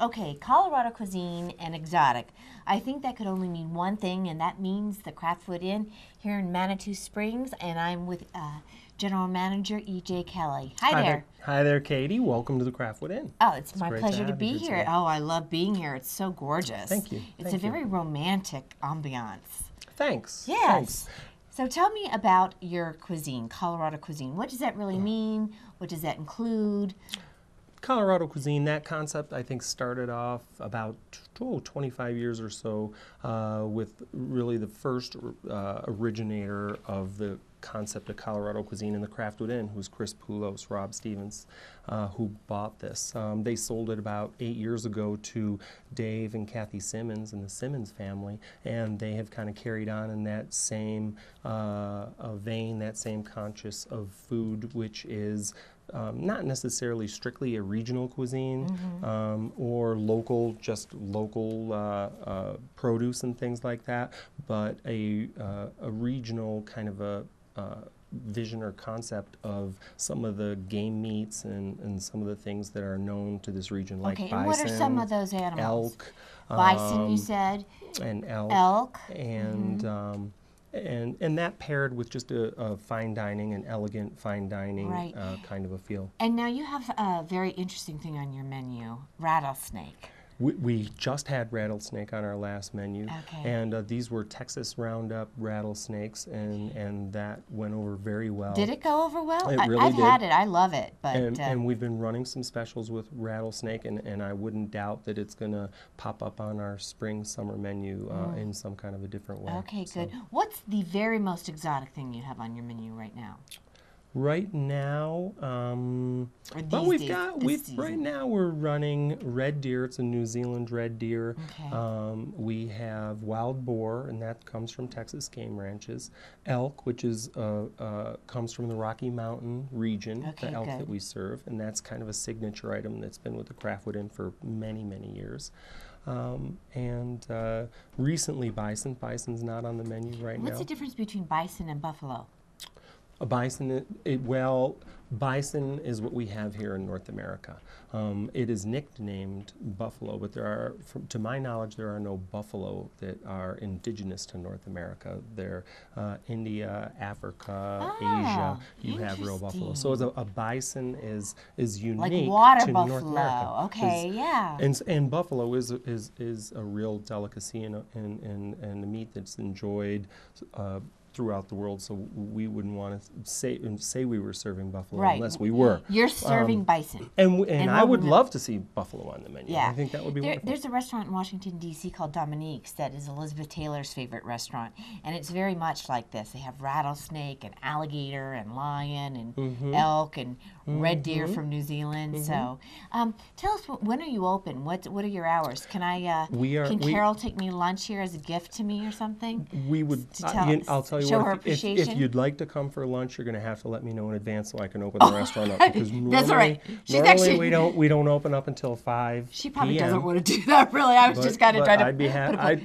Okay, Colorado cuisine and exotic. I think that could only mean one thing, and that means the Craftwood Inn here in Manitou Springs, and I'm with General Manager E.J. Kelly. Hi there. Hi there, Katie. Welcome to the Craftwood Inn. Oh, it's my great pleasure to to have you be here here. today. Oh, I love being here. It's so gorgeous. Thank you. It's Thank a you. very romantic ambiance. Thanks. Yes. Thanks. So tell me about your cuisine, Colorado cuisine. What does that really mean? What does that include? Colorado cuisine, that concept I think started off about 25 years or so with really the first originator of the concept of Colorado cuisine in the Craftwood Inn, who's Chris Poulos, Rob Stevens, who bought this. They sold it about 8 years ago to Dave and Kathy Simmons and the Simmons family, and they have kind of carried on in that same vein, that same conscious of food, which is not necessarily strictly a regional cuisine or local, just local produce and things like that, but a regional kind of a vision or concept of some of the game meats and some of the things that are known to this region, like Okay, bison, and what are some of those animals? elk, Bison, you said? and elk, Elk. and that paired with just a fine dining, an elegant fine dining Right. kind of a feel. And now you have a very interesting thing on your menu, rattlesnake. We just had rattlesnake on our last menu, Okay. and these were Texas Roundup rattlesnakes, and that went over very well. Did it go over well? It really I've did. had it. I love it. But And we've been running some specials with rattlesnake, and I wouldn't doubt that it's going to pop up on our spring-summer menu in some kind of a different way. okay, So good. What's the very most exotic thing you have on your menu right now? right now, Or well, these days, this right season? now we're running red deer. It's a New Zealand red deer. Okay. We have wild boar, and that comes from Texas Game Ranches. Elk, which is comes from the Rocky Mountain region. Okay, the elk good. that we serve, and that's kind of a signature item that's been with the Craftwood Inn for many, many years. Recently, bison. Bison's not on the menu right What's now. the difference between bison and buffalo? A bison, well, bison is what we have here in North America. It is nicknamed buffalo, but there are, to my knowledge, there are no buffalo that are indigenous to North America. They're India, Africa, Asia. You have real buffalo. So a bison is unique Like water to buffalo. North America. Okay, yeah. And buffalo is a real delicacy and a meat that's enjoyed throughout the world, so we wouldn't want to say we were serving buffalo Right. unless we were. You're serving bison. And I would we're- love to see buffalo on the menu. Yeah. I think that would be wonderful. There's a restaurant in Washington, D.C. called Dominique's that is Elizabeth Taylor's favorite restaurant, and it's very much like this. They have rattlesnake and alligator and lion and elk and red deer from New Zealand. So tell us, when are you open? What are your hours? Can can Carol take me lunch here as a gift to me or something? We would. To tell- I'll tell you show what. her If appreciation? you'd like to come for lunch, you're going to have to let me know in advance so I can open the restaurant up. Because That's all right. She's normally actually- we don't open up until 5 She probably p.m. doesn't want to do that, really. I was just kind of trying to.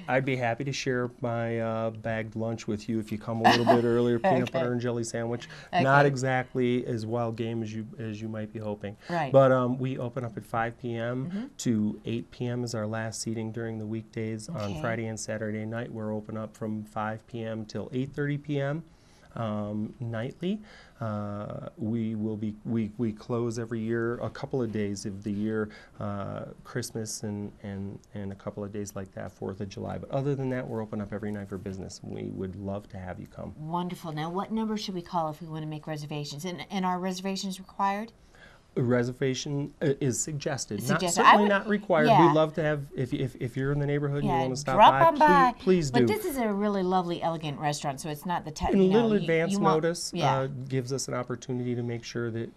I'd be happy to share my bagged lunch with you if you come a little bit earlier. Peanut butter and jelly sandwich. Not exactly as wild game as you might be hoping. Right. But we open up at 5 p.m. to 8 p.m. is our last seating during the weekdays. On Friday and Saturday night, we're open up from 5 p.m. till 8:30 p.m. Nightly. We close every year, a couple of days of the year, Christmas and a couple of days like that, 4th of July. But other than that, we're open up every night for business. We would love to have you come. Wonderful. Now, what number should we call if we want to make reservations? And are reservations required? A reservation is suggested. Suggested. Not required. Yeah. We'd love to have, if you're in the neighborhood and you want to stop drop by, on by. please do. But this is a really lovely, elegant restaurant, so it's not the type. And a you know, little you- advance you want- notice Yeah. gives us an opportunity to make sure that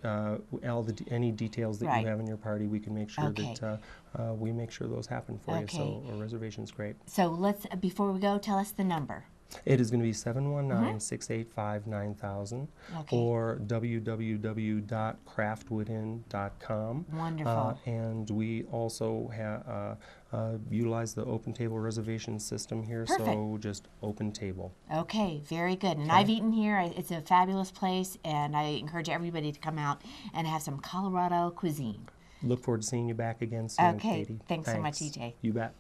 any details that Right. you have in your party, we can make sure Okay. that we make sure those happen for you. So Okay. a reservation's great. So let's, before we go, tell us the number. It is going to be 719-685-9000 Okay. or www.craftwoodinn.com. Wonderful. And we also utilize the open table reservation system here, so Perfect. just open table. Okay, very good. And I've eaten here. It's a fabulous place, and I encourage everybody to come out and have some Colorado cuisine. Look forward to seeing you back again soon, Okay, Katie. thanks so much, EJ. You bet.